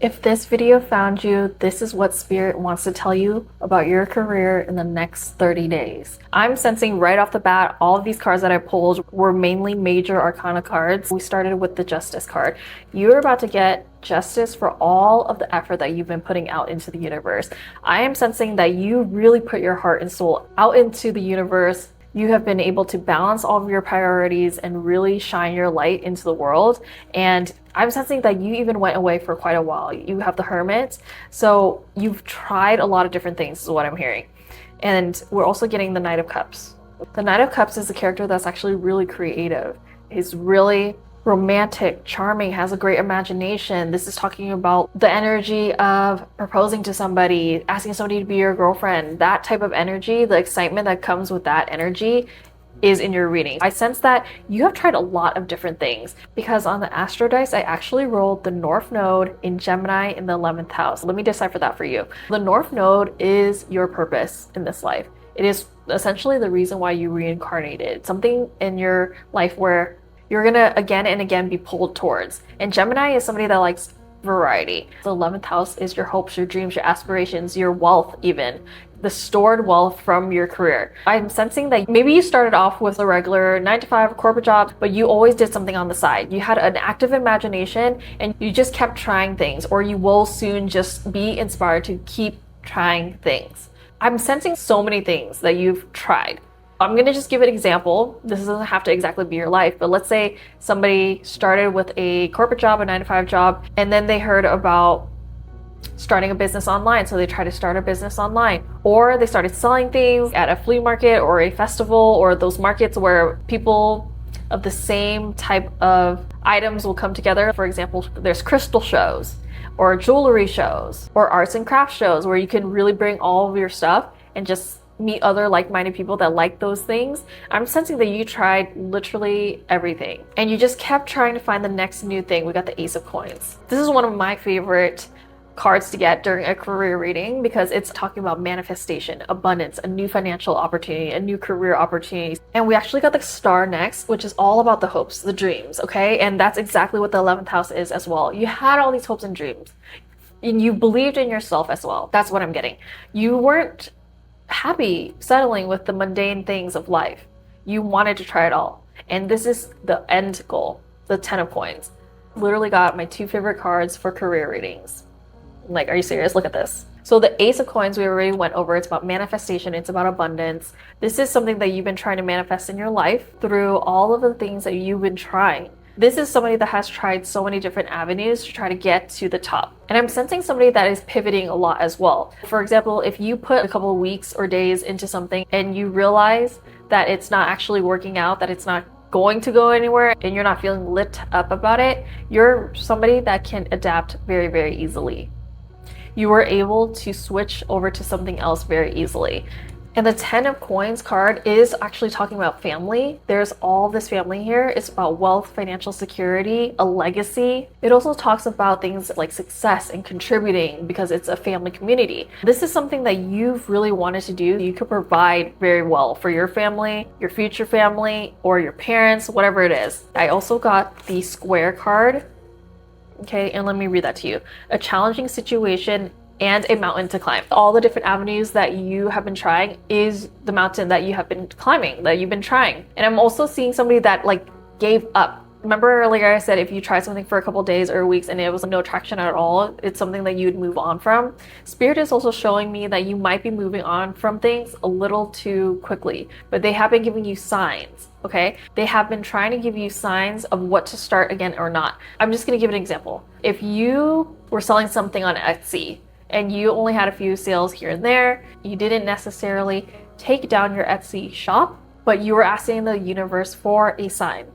If this video found you, this is what Spirit wants to tell you about your career in the next 30 days. I'm sensing right off the bat, all of these cards that I pulled were mainly major arcana cards. We started with the Justice card. You're about to get justice for all of the effort that you've been putting out into the universe. I am sensing that you really put your heart and soul out into the universe. You have been able to balance all of your priorities and really shine your light into the world. And I'm sensing that you even went away for quite a while. You have the Hermit. So you've tried a lot of different things is what I'm hearing. And we're also getting the Knight of Cups. The Knight of Cups is a character that's actually really creative. He's really romantic, charming, has a great imagination. This is talking about the energy of proposing to somebody, asking somebody to be your girlfriend. That type of energy, the excitement that comes with that energy is in your reading. I sense that you have tried a lot of different things because on the Astro Dice, I actually rolled the North Node in Gemini in the 11th house. Let me decipher that for you. The North Node is your purpose in this life. It is essentially the reason why you reincarnated. Something in your life where you're gonna again and again be pulled towards. And Gemini is somebody that likes variety. The 11th house is your hopes, your dreams, your aspirations, your wealth even. The stored wealth from your career. I'm sensing that maybe you started off with a regular 9-to-5 corporate job, but you always did something on the side. You had an active imagination and you just kept trying things, or you will soon just be inspired to keep trying things. I'm sensing so many things that you've tried. I'm going to just give an example. This doesn't have to exactly be your life, but let's say somebody started with a corporate job, a 9-to-5 job, and then they heard about starting a business online. So they try to start a business online, or they started selling things at a flea market or a festival, or those markets where people of the same type of items will come together. For example, there's crystal shows or jewelry shows or arts and crafts shows where you can really bring all of your stuff and just meet other like-minded people that like those things. I'm sensing that you tried literally everything and you just kept trying to find the next new thing. We got the Ace of Coins. This is one of my favorite cards to get during a career reading because it's talking about manifestation, abundance, a new financial opportunity, a new career opportunity. And we actually got the Star next, which is all about the hopes, the dreams, okay? And that's exactly what the 11th house is as well. You had all these hopes and dreams and you believed in yourself as well. That's what I'm getting. You weren't happy settling with the mundane things of life. You wanted to try it all. And this is the end goal, the 10 of Coins. Literally got my 2 favorite cards for career readings. Like, are you serious? Look at this. So the Ace of Coins, we already went over. It's about manifestation. It's about abundance. This is something that you've been trying to manifest in your life through all of the things that you've been trying. This is somebody that has tried so many different avenues to try to get to the top. And I'm sensing somebody that is pivoting a lot as well. For example, if you put a couple of weeks or days into something and you realize that it's not actually working out, that it's not going to go anywhere, and you're not feeling lit up about it, you're somebody that can adapt very, very easily. You were able to switch over to something else very easily. And the 10 of Coins card is actually talking about family. There's all this family here. It's about wealth, financial security, a legacy. It also talks about things like success and contributing because it's a family community. This is something that you've really wanted to do. You could provide very well for your family, your future family, or your parents, whatever it is. I also got the Square card. Okay, and let me read that to you. A challenging situation and a mountain to climb. All the different avenues that you have been trying is the mountain that you have been climbing, that you've been trying. And I'm also seeing somebody that like gave up. Remember earlier I said if you try something for a couple days or weeks and it was no traction at all, it's something that you'd move on from. Spirit is also showing me that you might be moving on from things a little too quickly, but they have been giving you signs, okay? They have been trying to give you signs of what to start again or not. I'm just gonna give an example. If you were selling something on Etsy and you only had a few sales here and there, you didn't necessarily take down your Etsy shop, but you were asking the universe for a sign.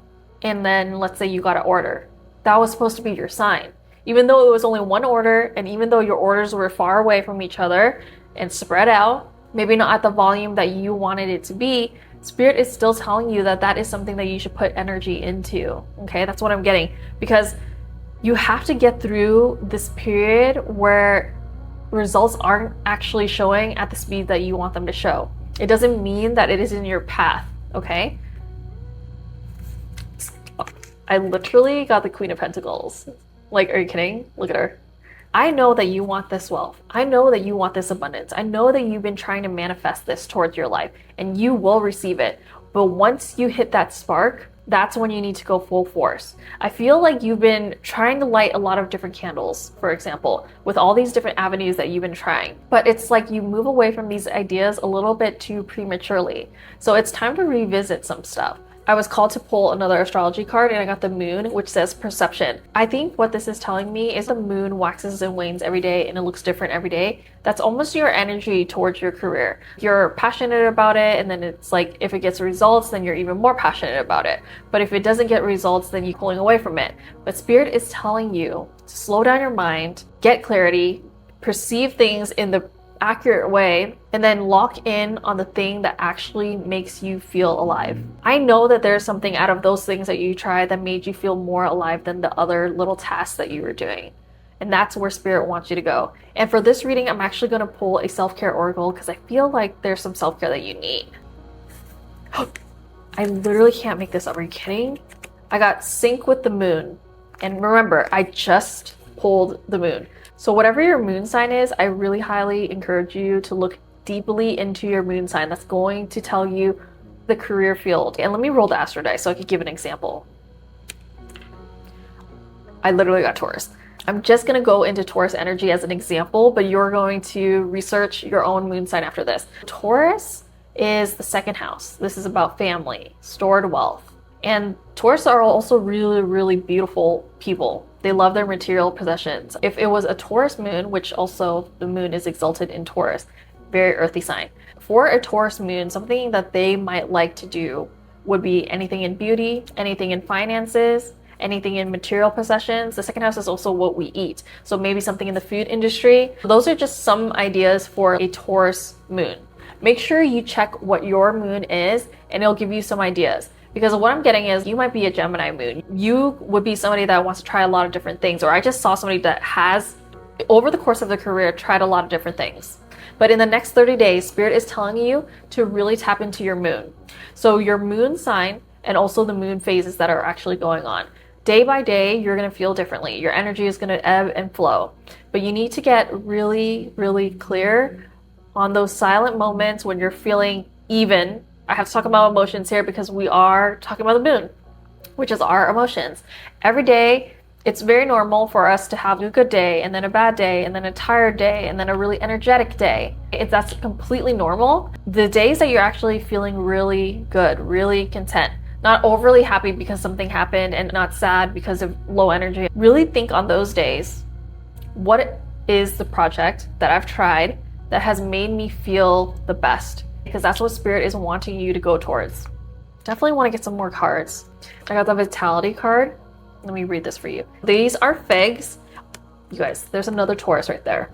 And then let's say you got an order. That was supposed to be your sign. Even though it was only one order, and even though your orders were far away from each other and spread out, maybe not at the volume that you wanted it to be, Spirit is still telling you that that is something that you should put energy into. Okay, that's what I'm getting. Because you have to get through this period where results aren't actually showing at the speed that you want them to show. It doesn't mean that it is in your path, okay? I literally got the Queen of Pentacles. Like, are you kidding? Look at her. I know that you want this wealth. I know that you want this abundance. I know that you've been trying to manifest this towards your life and you will receive it. But once you hit that spark, that's when you need to go full force. I feel like you've been trying to light a lot of different candles, for example, with all these different avenues that you've been trying. But it's like you move away from these ideas a little bit too prematurely. So it's time to revisit some stuff. I was called to pull another astrology card and I got the moon, which says perception. I think what this is telling me is the moon waxes and wanes every day and it looks different every day. That's almost your energy towards your career. You're passionate about it, and then it's like if it gets results, then you're even more passionate about it. But if it doesn't get results, then you're pulling away from it. But Spirit is telling you to slow down your mind, get clarity, perceive things in the accurate way, and then lock in on the thing that actually makes you feel alive. I know that there's something out of those things that you tried that made you feel more alive than the other little tasks that you were doing. And that's where Spirit wants you to go. And for this reading, I'm actually going to pull a self-care oracle because I feel like there's some self-care that you need. I literally can't make this up. Are you kidding? I got sync with the moon. And remember, I just pulled the moon. So whatever your moon sign is, I really highly encourage you to look deeply into your moon sign. That's going to tell you the career field. And let me roll the astro dice so I could give an example. I literally got Taurus. I'm just going to go into Taurus energy as an example, but you're going to research your own moon sign after this. Taurus is the second house. This is about family, stored wealth. And Taurus are also really, really beautiful people. They love their material possessions. If it was a Taurus moon, which also the moon is exalted in Taurus, very earthy sign. For a Taurus moon, something that they might like to do would be anything in beauty, anything in finances, anything in material possessions. The second house is also what we eat. So maybe something in the food industry. Those are just some ideas for a Taurus moon. Make sure you check what your moon is and it'll give you some ideas. Because what I'm getting is you might be a Gemini moon. You would be somebody that wants to try a lot of different things. Or I just saw somebody that has, over the course of their career, tried a lot of different things. But in the next 30 days, Spirit is telling you to really tap into your moon. So your moon sign and also the moon phases that are actually going on. Day by day, you're going to feel differently. Your energy is going to ebb and flow. But you need to get really, really clear on those silent moments when you're feeling even. I have to talk about emotions here because we are talking about the moon, which is our emotions. Every day, it's very normal for us to have a good day and then a bad day and then a tired day and then a really energetic day. That's completely normal. The days that you're actually feeling really good, really content, not overly happy because something happened and not sad because of low energy. Really think on those days, what is the project that I've tried that has made me feel the best? Because that's what Spirit is wanting you to go towards. Definitely want to get some more cards. I got the Vitality card. Let me read this for you. These are figs. You guys, there's another Taurus right there.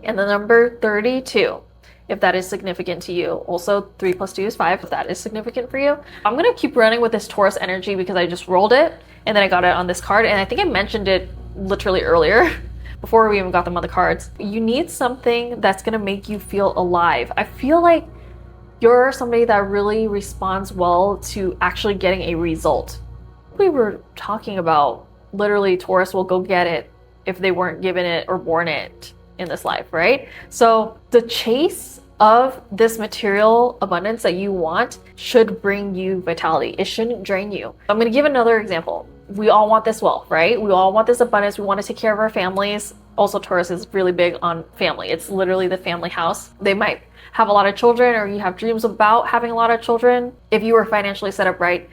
And the number 32, if that is significant to you. Also, 3 + 2 is 5, if that is significant for you. I'm going to keep running with this Taurus energy because I just rolled it and then I got it on this card. And I think I mentioned it literally earlier before we even got them on the cards. You need something that's going to make you feel alive. I feel like you're somebody that really responds well to actually getting a result. We were talking about literally Taurus will go get it if they weren't given it or born it in this life, right? So the chase of this material abundance that you want should bring you vitality. It shouldn't drain you. I'm going to give another example. We all want this wealth, right? We all want this abundance. We want to take care of our families. Also, Taurus is really big on family. It's literally the family house. They might have a lot of children, or you have dreams about having a lot of children. If you were financially set up right,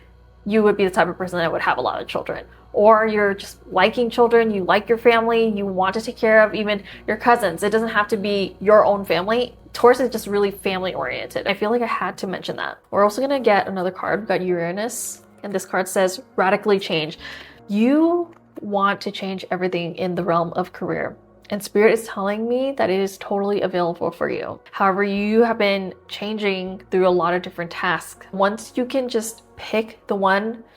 you would be the type of person that would have a lot of children. Or you're just liking children, you like your family, you want to take care of even your cousins. It doesn't have to be your own family. Taurus is just really family oriented. I feel like I had to mention that. We're also gonna get another card. We've got Uranus, and this card says radically change. You want to change everything in the realm of career. And Spirit is telling me that it is totally available for you. However, you have been changing through a lot of different tasks. Once you can just pick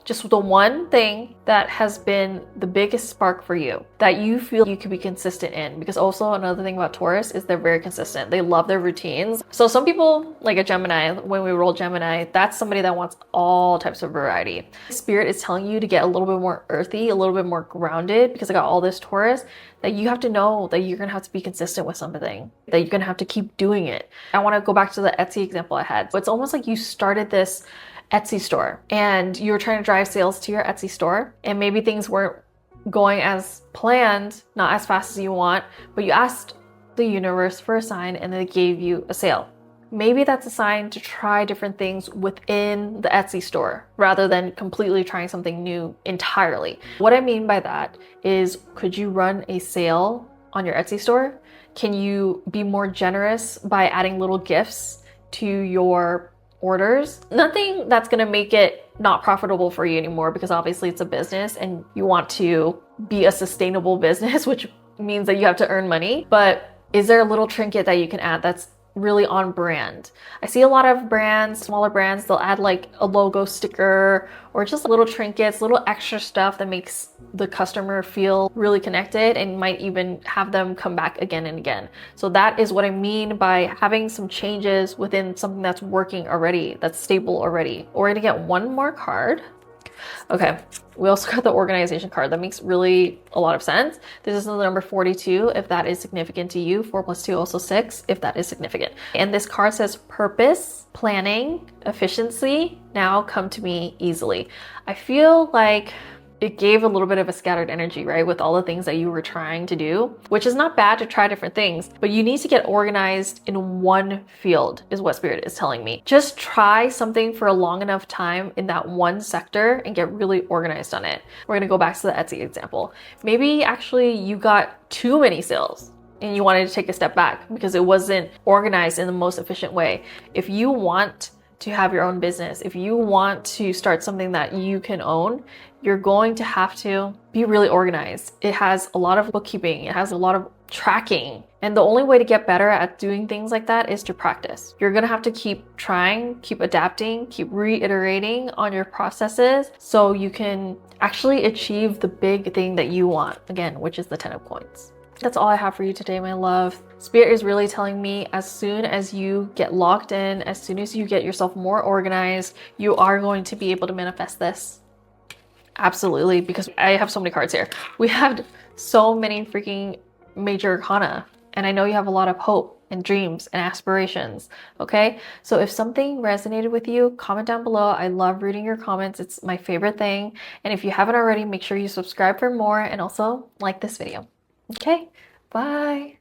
just the one thing that has been the biggest spark for you that you feel you could be consistent in. Because also another thing about Taurus is they're very consistent. They love their routines. So some people, like a Gemini, when we roll Gemini, that's somebody that wants all types of variety. Spirit is telling you to get a little bit more earthy, a little bit more grounded, because I got all this Taurus, that you have to know that you're gonna have to be consistent with something, that you're gonna have to keep doing it. I want to go back to the Etsy example I had. It's almost like you started this Etsy store and you were trying to drive sales to your Etsy store, and maybe things weren't going as planned, not as fast as you want, but you asked the universe for a sign and they gave you a sale. Maybe that's a sign to try different things within the Etsy store rather than completely trying something new entirely. What I mean by that is, could you run a sale on your Etsy store? Can you be more generous by adding little gifts to your orders? Nothing that's gonna make it not profitable for you anymore, because obviously it's a business and you want to be a sustainable business, which means that you have to earn money. But is there a little trinket that you can add that's really on brand? I see a lot of brands, smaller brands, they'll add like a logo sticker or just little trinkets, little extra stuff that makes the customer feel really connected and might even have them come back again and again. So that is what I mean by having some changes within something that's working already, that's stable already. We're gonna get one more card. Okay, we also got the organization card. That makes really a lot of sense. This is the number 42, if that is significant to you. 4 + 2, also 6, if that is significant. And this card says purpose, planning, efficiency, now come to me easily. I feel like it gave a little bit of a scattered energy, right? With all the things that you were trying to do, which is not bad to try different things, but you need to get organized in one field is what Spirit is telling me. Just try something for a long enough time in that one sector and get really organized on it. We're gonna go back to the Etsy example. Maybe actually you got too many sales and you wanted to take a step back because it wasn't organized in the most efficient way. If you want to have your own business, if you want to start something that you can own, you're going to have to be really organized. It has a lot of bookkeeping, it has a lot of tracking. And the only way to get better at doing things like that is to practice. You're gonna have to keep trying, keep adapting, keep reiterating on your processes so you can actually achieve the big thing that you want, again, which is the 10 of coins. That's all I have for you today, my love. Spirit is really telling me as soon as you get locked in, as soon as you get yourself more organized, you are going to be able to manifest this. Absolutely, because I have so many cards here. We have so many freaking major arcana, and I know you have a lot of hope and dreams and aspirations, okay? So if something resonated with you, comment down below. I love reading your comments. It's my favorite thing. And if you haven't already, make sure you subscribe for more and also like this video. Okay, bye.